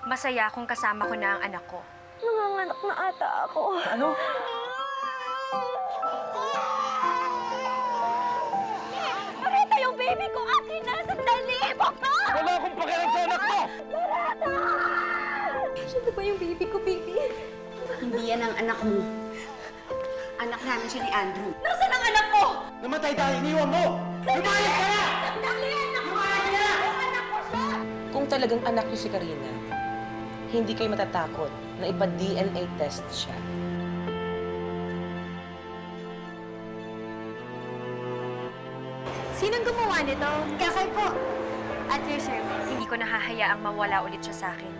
Masaya kung kasama ko na ang anak ko. Nanganganak na ata ako. Ano? Marita, yung baby ko! Akin na! Sandali! Bakla! Wala akong pakialam sa anak mo! Sino ba yung baby ko, baby? Hindi yan ang anak mo. Anak namin siya ni Andrew. Nasaan ang anak ko? Namatay dahil iniwan mo! Lumayas ka na! Sandali! Anak ko! Anak ko siya! Kung talagang anak niyo si Karina, hindi kayo matatakot na ipa-DNA test siya. Sinong gumawa nito? Kakay po. At your service. Hindi ko nahahayaang mawala ulit siya sa akin.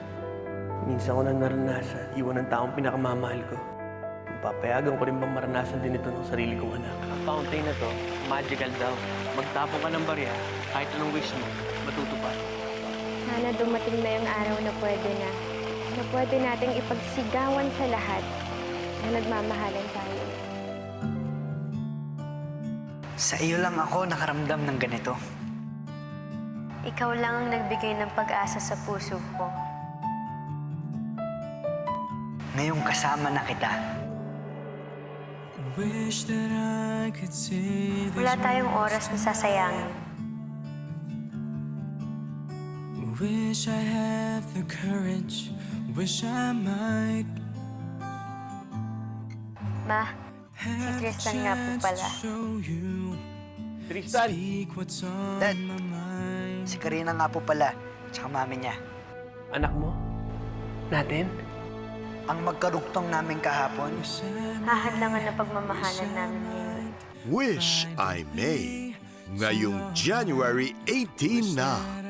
Minsan ko na naranasan, iwan ng taong pinakamamahal ko. Papayagan ko rin bang maranasan din ito ng sarili kong anak. Ang fountain na to, magical daw. Magtapon ka ng barya, kahit anong wish mo, matutupad. Sana dumating na yung araw na pwede nating ipagsigawan sa lahat na nagmamahalan tayo. Sa iyo lang ako nakaramdam ng ganito. Ikaw lang ang nagbigay ng pag-asa sa puso ko. Ngayong kasama na kita. Wala tayong oras na sasayangin. Wish I had the courage, wish I might. Ma, si Tristan nga po pala. Tristan! Dad, si Karina nga po pala, tsaka mami niya. Anak mo? Natin? Ang magkarugtong namin kahapon, Hahadlangan na pagmamahalan namin ngayon. Wish I May. Ngayong January 18 na.